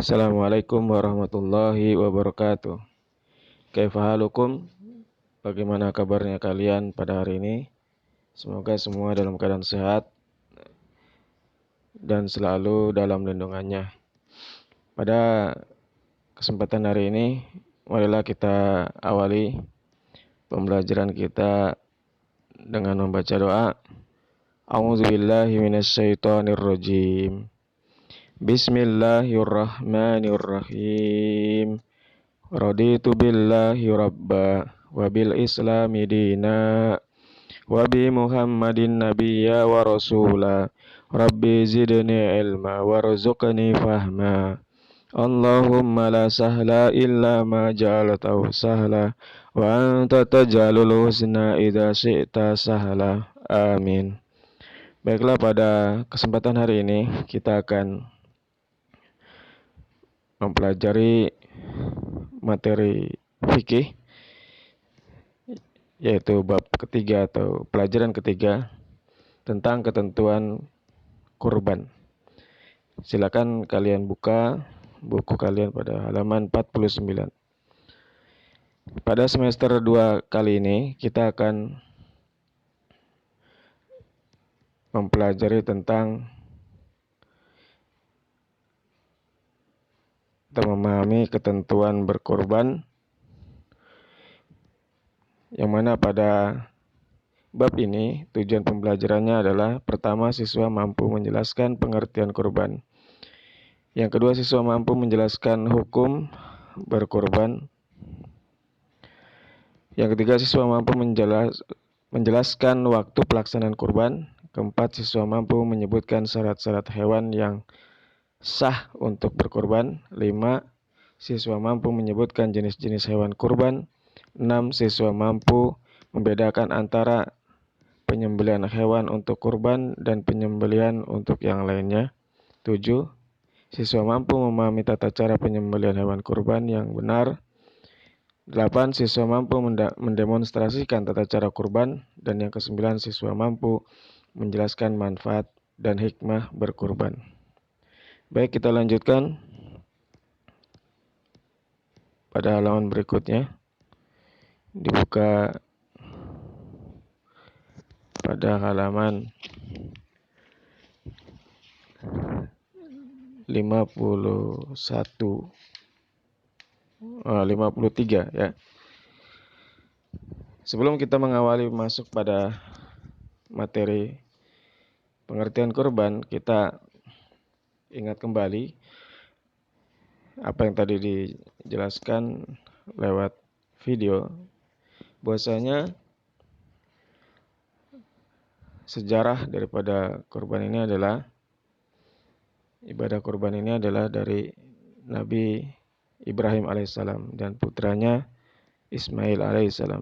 Assalamualaikum warahmatullahi wabarakatuh. Kaifa halukum? Bagaimana kabarnya kalian pada hari ini? Semoga semua dalam keadaan sehat dan selalu dalam lindungannya. Pada kesempatan hari ini, marilah kita awali pembelajaran kita dengan membaca doa. A'udzubillahi minasyaitonirrajim. Bismillahirrahmanirrahim. Raditu billahi rabba wa bil islami dina wa bi muhammadin nabiyya wa rasula rabbi zidni ilma warzuqni fahma Allahumma la sahla illa ma ja'altahu sahla wa anta taj'alul husna idza syi'ta sahla. Amin. Baiklah, pada kesempatan hari ini kita akan mempelajari materi fikih, yaitu bab ketiga atau pelajaran ketiga tentang ketentuan kurban. Silakan kalian buka buku kalian pada halaman 49. Pada semester 2 kali ini kita akan mempelajari tentang atau memahami ketentuan berkurban, yang mana pada bab ini tujuan pembelajarannya adalah: pertama, siswa mampu menjelaskan pengertian kurban; yang kedua, siswa mampu menjelaskan hukum berkurban; yang ketiga, siswa mampu menjelaskan waktu pelaksanaan kurban; keempat, siswa mampu menyebutkan syarat-syarat hewan yang sah untuk berkurban; 5, siswa mampu menyebutkan jenis-jenis hewan kurban; 6, siswa mampu membedakan antara penyembelihan hewan untuk kurban dan penyembelihan untuk yang lainnya; 7, siswa mampu memahami tata cara penyembelihan hewan kurban yang benar; 8, siswa mampu mendemonstrasikan tata cara kurban; dan yang ke-9, siswa mampu menjelaskan manfaat dan hikmah berkurban. Baik, kita lanjutkan pada halaman berikutnya. Dibuka pada halaman 53 ya. Sebelum kita mengawali masuk pada materi pengertian kurban, kita ingat kembali apa yang tadi dijelaskan lewat video, bahwasanya sejarah daripada kurban ini adalah, ibadah kurban ini adalah dari Nabi Ibrahim alaihissalam dan putranya Ismail alaihissalam,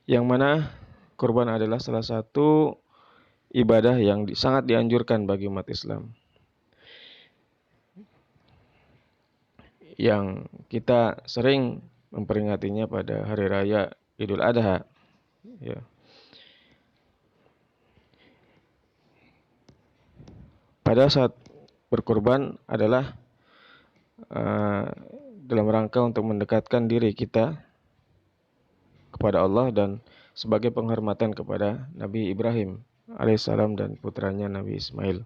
yang mana kurban adalah salah satu ibadah yang sangat dianjurkan bagi umat Islam, yang kita sering memperingatinya pada hari raya Idul Adha ya. Pada saat berkurban adalah dalam rangka untuk mendekatkan diri kita kepada Allah dan sebagai penghormatan kepada Nabi Ibrahim alaihissalam dan putranya Nabi Ismail.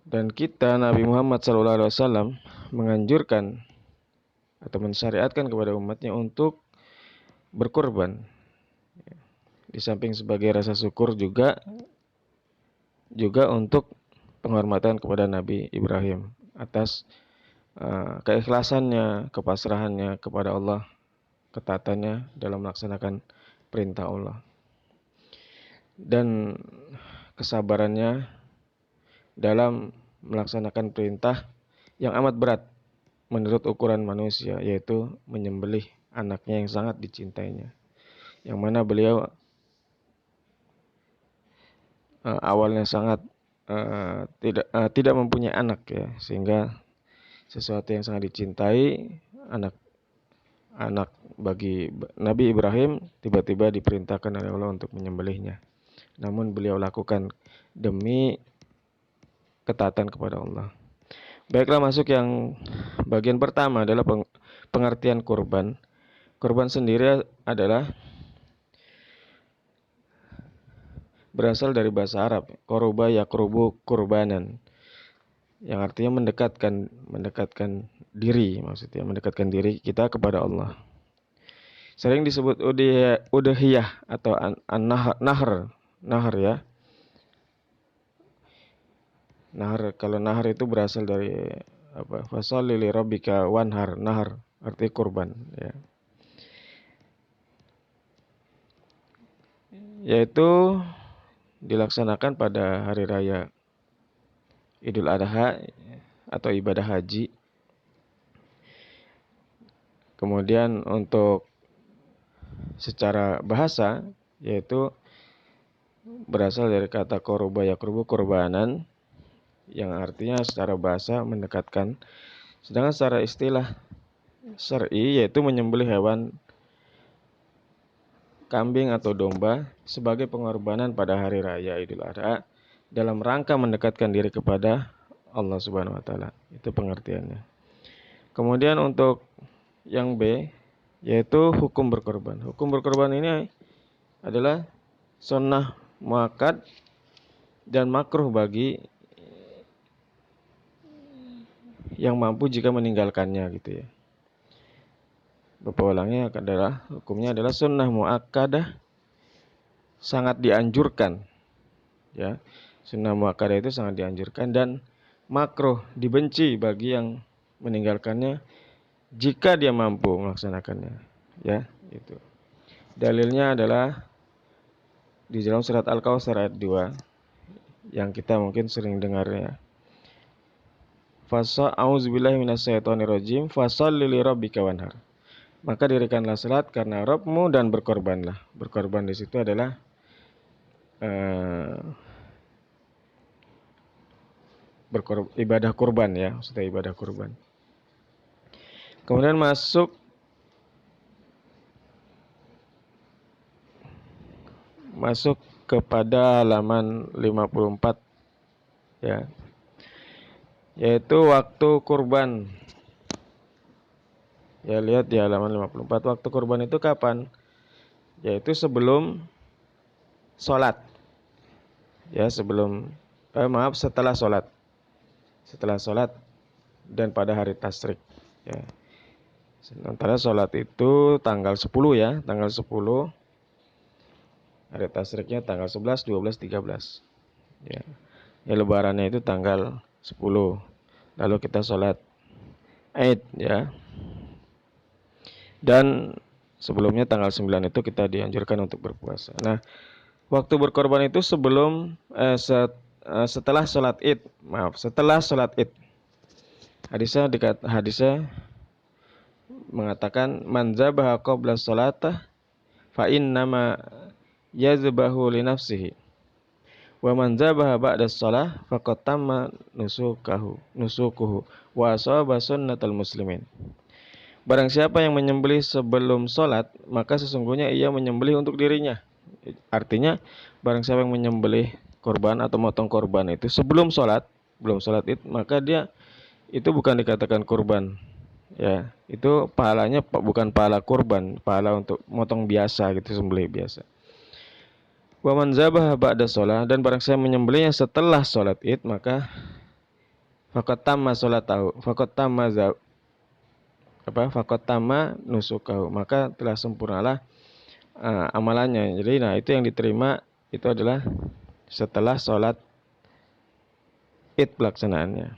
Dan kita, Nabi Muhammad SAW, menganjurkan atau mensyariatkan kepada umatnya untuk berkurban. Di samping sebagai rasa syukur juga untuk penghormatan kepada Nabi Ibrahim atas keikhlasannya, kepasrahannya kepada Allah, ketaatannya dalam melaksanakan perintah Allah, dan kesabarannya dalam melaksanakan perintah yang amat berat menurut ukuran manusia, yaitu menyembelih anaknya yang sangat dicintainya, yang mana beliau awalnya sangat tidak mempunyai anak ya, sehingga sesuatu yang sangat dicintai, anak bagi Nabi Ibrahim, tiba-tiba diperintahkan oleh Allah untuk menyembelihnya. namun beliau lakukan demi ketaatan kepada Allah. Baiklah, masuk yang bagian pertama adalah pengertian kurban. Kurban sendiri adalah berasal dari bahasa Arab, qoroba yakrubu kurbanan, yang artinya mendekatkan diri, maksudnya mendekatkan diri kita kepada Allah. Sering disebut udhiyah atau nahr ya. Nahr, kalau nahr itu berasal dari apa? Fasholli li rabbika wanhar, nahr artinya kurban ya. Yaitu dilaksanakan pada hari raya Idul Adha atau ibadah haji. Kemudian untuk secara bahasa yaitu berasal dari kata qoroba yakrubu kurbanan, yang artinya secara bahasa mendekatkan. Sedangkan secara istilah syar'i yaitu menyembelih hewan kambing atau domba sebagai pengorbanan pada hari raya Idul Adha dalam rangka mendekatkan diri kepada Allah Subhanahu wa taala. Itu pengertiannya. Kemudian untuk yang B yaitu hukum berkorban. Hukum berkorban ini adalah sunnah muakkad dan makruh bagi yang mampu jika meninggalkannya gitu ya. Bapak ulangnya adalah hukumnya adalah sunnah muakkadah, sangat dianjurkan ya. Sunnah muakkadah itu sangat dianjurkan dan makruh, dibenci bagi yang meninggalkannya jika dia mampu melaksanakannya ya, itu. Dalilnya adalah di dalam surat Al-Kautsar ayat 2 yang kita mungkin sering dengarnya. A'udzubillahi minasyaitonirrajim, fasholli li rabbika wanhar. Maka dirikanlah salat karena Rabbmu dan berkorbanlah. Berkorban di situ adalah ibadah kurban ya, maksudnya ibadah kurban. Kemudian masuk kepada halaman 54 ya. Yaitu waktu kurban. Ya, lihat di halaman 54, waktu kurban itu kapan? Yaitu sebelum sholat. Ya, setelah sholat. Setelah sholat dan pada hari tasyrik ya. Sementara sholat itu tanggal 10 ya, tanggal 10. Hari tasyriknya tanggal 11, 12, 13 ya. Ya, lebarannya itu tanggal 10. Lalu kita sholat Id ya. Dan sebelumnya tanggal 9 itu kita dianjurkan untuk berpuasa. Nah, waktu berkorban itu setelah sholat Id. Setelah sholat Id. Hadisnya mengatakan man zabaha qabla sholatah fa innama yazbahu li nafsihi wa man zabaha ba'da shalah faqad tamma nusukuhu wa asaba sunnatal muslimin. Barang siapa yang menyembelih sebelum sholat, maka sesungguhnya ia menyembelih untuk dirinya. Artinya, barang siapa yang menyembelih korban atau motong korban itu sebelum sholat, belum sholat itu, maka dia itu bukan dikatakan korban. Ya, itu pahalanya bukan pahala korban, pahala untuk motong biasa gitu, sembelih biasa. Wa man zabaha ba'da sholat, dan barang siapa menyembelihnya setelah sholat id, maka faqad tamma sholatahu, faqad tamma nusukahu, maka telah sempurnalah amalannya. Jadi itu yang diterima itu adalah setelah sholat id pelaksanaannya.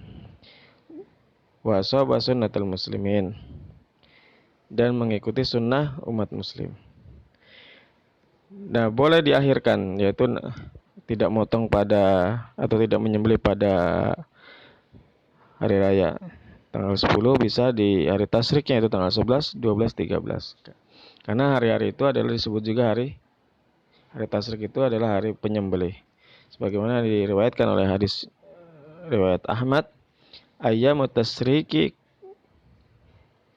Wa shaba sunnatul muslimin, dan mengikuti sunnah umat muslim. Nah, boleh diakhirkan, yaitu tidak motong pada atau tidak menyembelih pada hari raya tanggal 10, bisa di hari tasriknya itu tanggal 11, 12, 13. Karena hari-hari itu adalah disebut juga hari tasrik, itu adalah hari penyembelih. Sebagaimana diriwayatkan oleh hadis riwayat Ahmad, ayyamut tasriki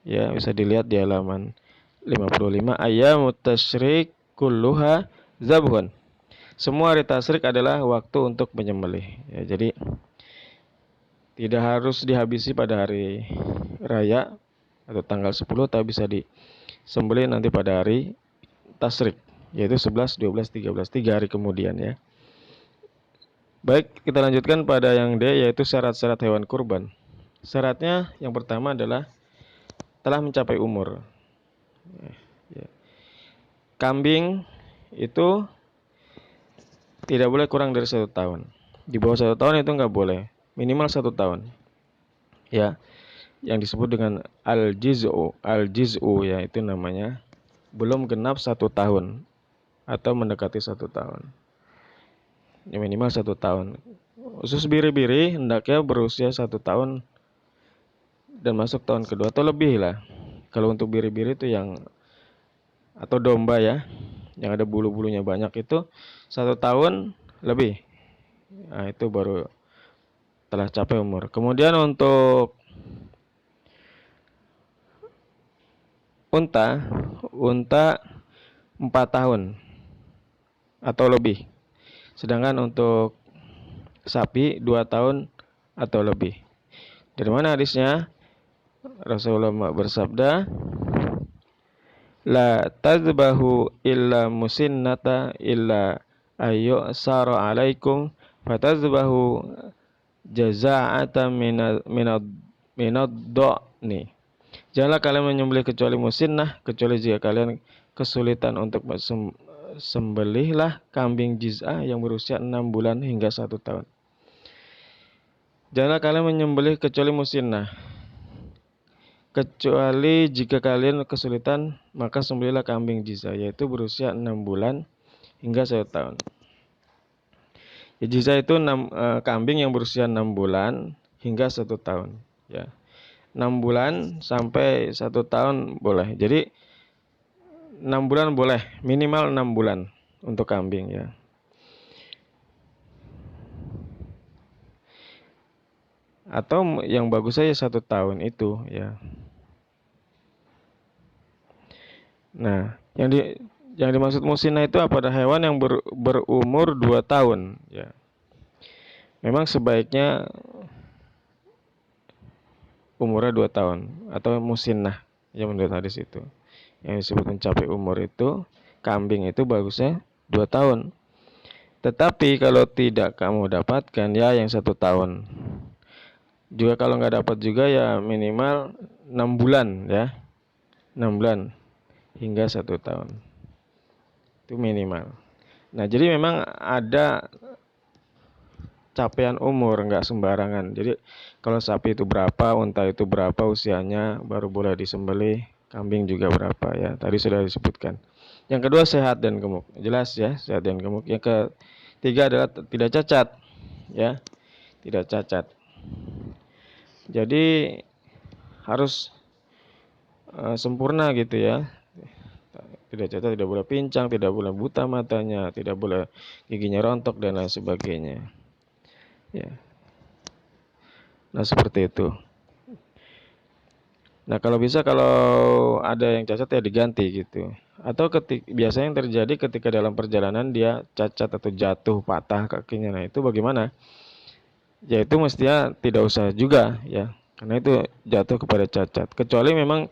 ya, bisa dilihat di halaman 55, ayyamut tasyrik kulluha zabhun. Semua hari tasyrik adalah waktu untuk menyembelih. Ya, jadi tidak harus dihabisi pada hari raya atau tanggal 10, tapi bisa disembelih nanti pada hari tasyrik, yaitu 11, 12, 13, 3 hari kemudian ya. Baik, kita lanjutkan pada yang D, yaitu syarat-syarat hewan kurban. Syaratnya yang pertama adalah telah mencapai umur. Kambing itu tidak boleh kurang dari 1 tahun. Di bawah 1 tahun itu nggak boleh, minimal 1 tahun. Ya, yang disebut dengan al-jiz'u ya, itu namanya belum genap 1 tahun atau mendekati 1 tahun. Ya, minimal 1 tahun. Khusus biri-biri hendaknya berusia 1 tahun dan masuk tahun kedua atau lebih lah. Kalau untuk biri-biri itu atau domba ya, yang ada bulu-bulunya banyak itu 1 tahun lebih. Nah, itu baru telah capai umur. Kemudian untuk unta 4 tahun atau lebih. Sedangkan untuk sapi 2 tahun atau lebih. Dari mana hadisnya? Rasulullah bersabda, la tazbahu illa musinnata illa ayyusara alaikum fatazbahu jaza'atan minad do'ni. Janganlah kalian menyembelih kecuali musinnah, kecuali jika kalian kesulitan untuk sembelihlah kambing jiz'ah yang berusia 6 bulan hingga 1 tahun. Janganlah kalian menyembelih kecuali musinnah, kecuali jika kalian kesulitan, maka sembelihlah kambing jiz'ah, yaitu berusia 6 bulan hingga 1 tahun. Ya, jiz'ah itu kambing yang berusia 6 bulan hingga 1 tahun. Ya, 6 bulan sampai 1 tahun boleh. Jadi 6 bulan boleh, minimal 6 bulan untuk kambing ya. Atau yang bagus saja 1 tahun itu ya. Nah, yang dimaksud musinnah itu pada hewan yang berumur 2 tahun ya. Memang sebaiknya umurnya 2 tahun atau musinnah yang menurut hadis itu. Yang disebut mencapai umur itu, kambing itu bagusnya 2 tahun. Tetapi kalau tidak kamu dapatkan ya yang 1 tahun. Juga kalau nggak dapat juga ya minimal 6 bulan ya. 6 bulan hingga 1 tahun. Itu minimal. Nah, jadi memang ada capaian umur, nggak sembarangan. Jadi kalau sapi itu berapa, unta itu berapa usianya baru boleh disembelih, kambing juga berapa ya. Tadi sudah disebutkan. Yang kedua sehat dan gemuk. Jelas ya, sehat dan gemuk. Yang ketiga adalah tidak cacat. Ya, tidak cacat. Jadi harus sempurna gitu ya. Tidak cacat, tidak boleh pincang, tidak boleh buta matanya, tidak boleh giginya rontok dan lain sebagainya. Ya. Nah, seperti itu. Nah, kalau bisa kalau ada yang cacat ya diganti gitu. Atau biasanya yang terjadi ketika dalam perjalanan dia cacat atau jatuh patah kakinya. Nah, itu bagaimana? Ya itu mestinya tidak usah juga ya. Karena itu jatuh kepada cacat. Kecuali memang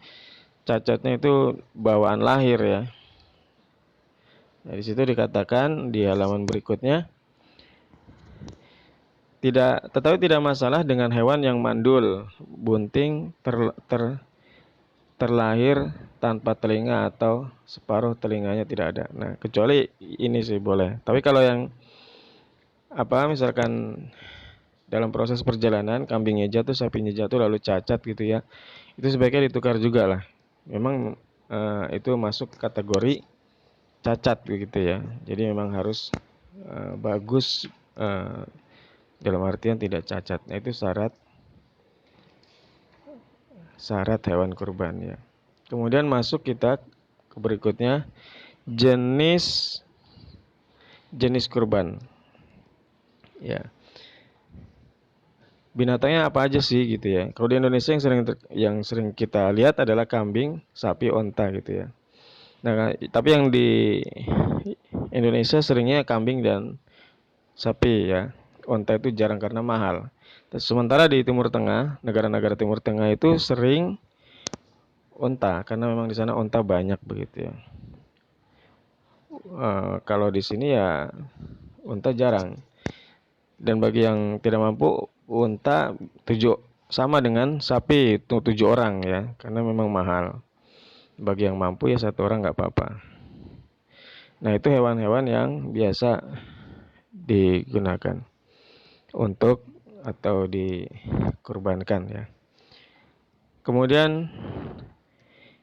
cacatnya itu bawaan lahir ya. Nah, di situ dikatakan di halaman berikutnya, tetapi tidak masalah dengan hewan yang mandul, bunting, terlahir tanpa telinga atau separuh telinganya tidak ada. Nah, kecuali ini sih boleh. Tapi kalau yang misalkan dalam proses perjalanan kambingnya jatuh, sapinya jatuh lalu cacat gitu ya, itu sebaiknya ditukar juga lah. Memang itu masuk kategori cacat begitu ya. Jadi memang harus bagus dalam artian tidak cacat. Nah, itu syarat hewan kurban ya. Kemudian masuk kita ke berikutnya, jenis kurban. Ya. Binatangnya apa aja sih gitu ya. Kalau di Indonesia yang sering kita lihat adalah kambing, sapi, onta gitu ya. Nah, tapi Indonesia seringnya kambing dan sapi ya. Unta itu jarang karena mahal. Sementara di Timur Tengah, negara-negara Timur Tengah itu sering unta karena memang di sana unta banyak begitu ya. Kalau di sini ya unta jarang. Dan bagi yang tidak mampu, unta sama dengan sapi itu 7 orang ya, karena memang mahal. Bagi yang mampu ya 1 orang nggak apa-apa. Nah itu hewan-hewan yang biasa digunakan untuk atau dikurbankan ya. Kemudian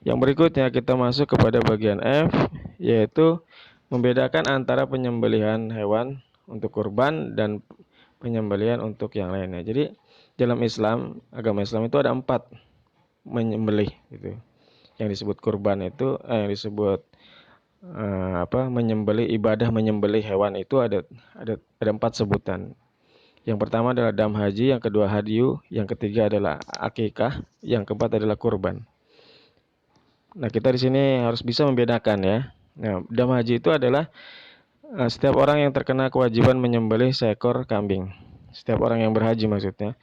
yang berikutnya kita masuk kepada bagian F, yaitu membedakan antara penyembelihan hewan untuk kurban dan penyembelihan untuk yang lainnya. Jadi dalam Islam, agama Islam itu ada 4 menyembelih gitu. Yang disebut kurban itu yang disebut menyembelih, ibadah menyembelih hewan itu ada 4 sebutan. Yang pertama adalah dam haji, yang kedua hadyu, yang ketiga adalah akikah, yang keempat adalah kurban. Nah, kita di sini harus bisa membedakan ya. Nah, dam haji itu adalah setiap orang yang terkena kewajiban menyembelih seekor kambing. Setiap orang yang berhaji maksudnya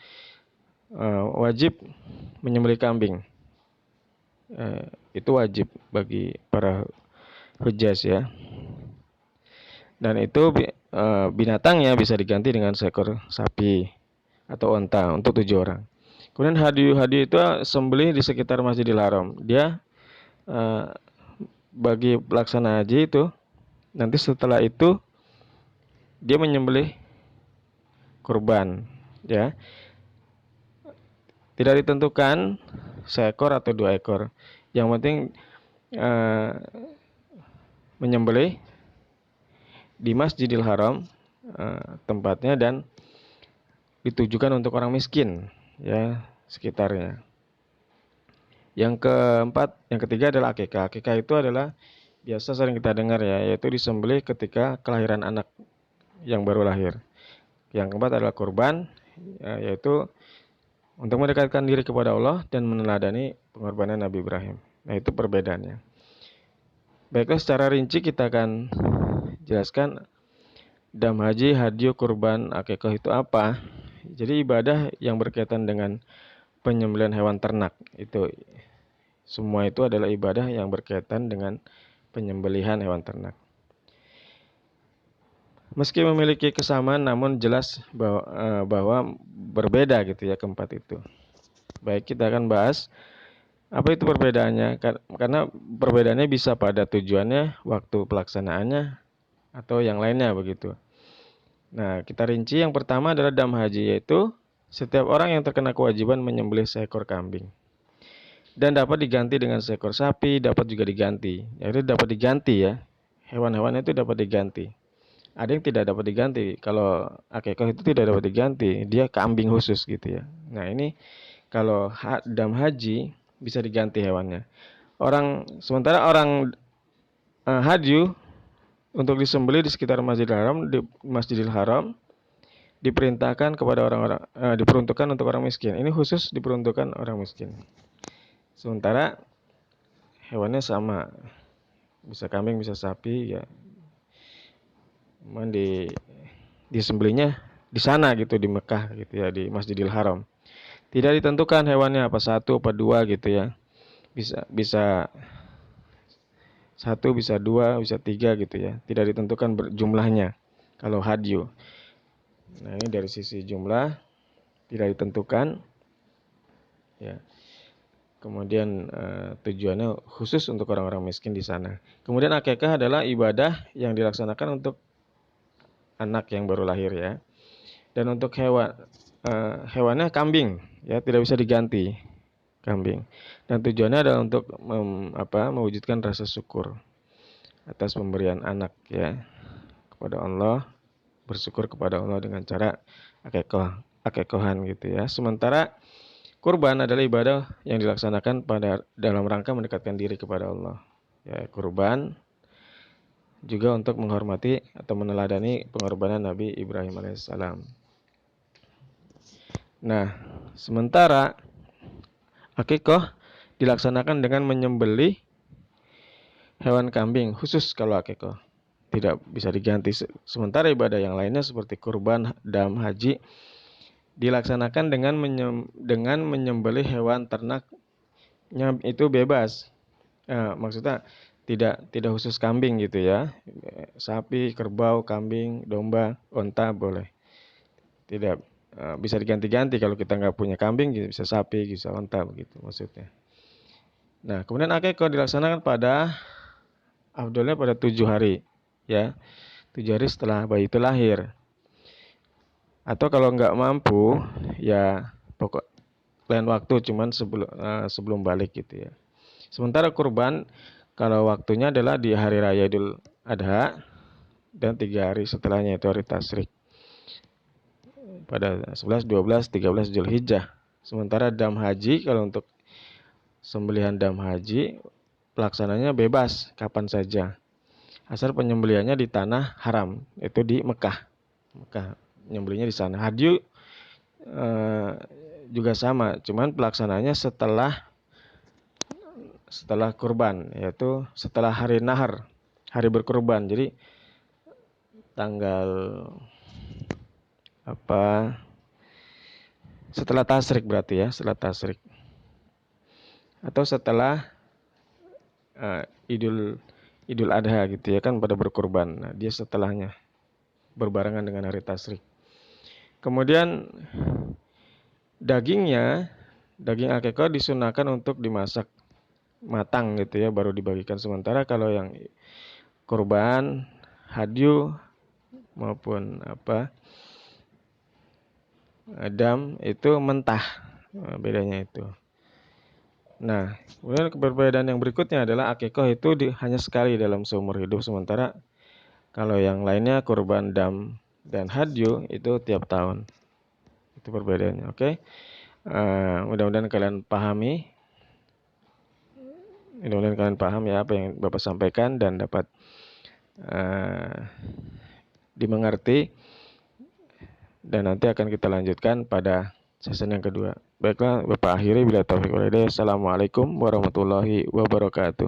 wajib menyembelih kambing. Itu wajib bagi para hujjaj ya. Dan itu binatangnya bisa diganti dengan seekor sapi atau onta untuk 7 orang. Kemudian hadyu itu sembelih di sekitar Masjidil Haram. Dia bagi pelaksana haji itu nanti setelah itu dia menyembelih kurban ya. Tidak ditentukan seekor atau 2 ekor. Yang penting menyembelih di Masjidil Haram tempatnya dan ditujukan untuk orang miskin ya sekitarnya. Yang ketiga adalah akikah. Akikah itu adalah biasa sering kita dengar ya, yaitu disembelih ketika kelahiran anak yang baru lahir. Yang keempat adalah kurban, yaitu untuk mendekatkan diri kepada Allah dan meneladani pengorbanan Nabi Ibrahim. Nah itu perbedaannya. Baiklah, secara rinci kita akan jelaskan dam haji, hadyu, kurban, akikah itu apa. Jadi ibadah yang berkaitan dengan penyembelihan hewan ternak itu. Semua itu adalah ibadah yang berkaitan dengan penyembelihan hewan ternak. Meski memiliki kesamaan, namun jelas bahwa berbeda gitu ya keempat itu. Baik, kita akan bahas apa itu perbedaannya. Karena perbedaannya bisa pada tujuannya, waktu pelaksanaannya, atau yang lainnya begitu. Nah, kita rinci. Yang pertama adalah dam haji, yaitu setiap orang yang terkena kewajiban menyembelih seekor kambing. Dan dapat diganti dengan seekor sapi, dapat juga diganti. Yaitu dapat diganti ya. Hewan-hewan itu dapat diganti. Ada yang tidak dapat diganti. Kalau akikah itu tidak dapat diganti, dia kambing khusus gitu ya. Nah, ini kalau dam haji bisa diganti hewannya. Sementara orang hadyu untuk disembelih di sekitar Masjidil Haram diperintahkan kepada orang-orang diperuntukkan untuk orang miskin. Ini khusus diperuntukkan orang miskin. Sementara hewannya sama, bisa kambing, bisa sapi ya. Cuman disembelihnya di sana gitu, di Mekah gitu ya, di Masjidil Haram. Tidak ditentukan hewannya apa, 1 apa 2 gitu ya. Bisa 1, bisa 2, bisa 3 gitu ya. Tidak ditentukan jumlahnya kalau hadyu. Nah, ini dari sisi jumlah tidak ditentukan ya. Kemudian tujuannya khusus untuk orang-orang miskin di sana. Kemudian akikah adalah ibadah yang dilaksanakan untuk anak yang baru lahir ya. Dan untuk hewannya kambing ya, tidak bisa diganti kambing. Dan tujuannya adalah untuk mewujudkan rasa syukur atas pemberian anak ya kepada Allah, bersyukur kepada Allah dengan cara akikahan gitu ya. Sementara kurban adalah ibadah yang dilaksanakan dalam rangka mendekatkan diri kepada Allah. Ya, kurban juga untuk menghormati atau meneladani pengorbanan Nabi Ibrahim alaihissalam. Nah, sementara akikah dilaksanakan dengan menyembelih hewan kambing, khusus kalau akikah. tidak bisa diganti. Sementara ibadah yang lainnya seperti kurban, dam, haji dilaksanakan dengan menyembelih hewan ternaknya itu bebas. Maksudnya tidak khusus kambing gitu ya. Sapi, kerbau, kambing, domba, onta boleh. Tidak bisa diganti-ganti. Kalau kita nggak punya kambing, bisa sapi, bisa onta begitu maksudnya. Nah, kemudian akikah dilaksanakan afdolnya pada 7 hari, ya, 7 hari setelah bayi itu lahir. Atau kalau nggak mampu, ya pokok lain waktu, cuman sebelum balik gitu ya. Sementara kurban, kalau waktunya adalah di hari raya Idul Adha dan 3 hari setelahnya itu hari tasyrik pada 11, 12, 13 Zulhijjah. Sementara dam haji, kalau untuk sembelihan dam haji pelaksananya bebas kapan saja. Asal penyembelihannya di tanah haram, itu di Mekah. Penyembelihnya di sana. Hadyu juga sama, cuman pelaksananya setelah kurban, yaitu setelah hari nahar, hari berkurban. Jadi tanggal setelah tasyrik berarti ya, setelah tasyrik. Atau setelah Idul Adha gitu ya kan, pada berkurban. Nah, dia setelahnya berbarengan dengan hari tasyrik. Kemudian daging akikah disunahkan untuk dimasak matang gitu ya, baru dibagikan. Sementara kalau yang kurban, hadyu maupun dam itu mentah. Bedanya itu. Nah, kemudian perbedaan yang berikutnya adalah akikah itu hanya sekali dalam seumur hidup, sementara kalau yang lainnya kurban, dam, dan hadyu itu tiap tahun. Itu perbedaannya, oke? Mudah-mudahan kalian pahami. Mudah-mudahan kalian paham ya apa yang Bapak sampaikan dan dapat dimengerti. Dan nanti akan kita lanjutkan pada season yang kedua. Baiklah, Bapak akhiri bila taufiq wal hidayah. Assalamualaikum warahmatullahi wabarakatuh.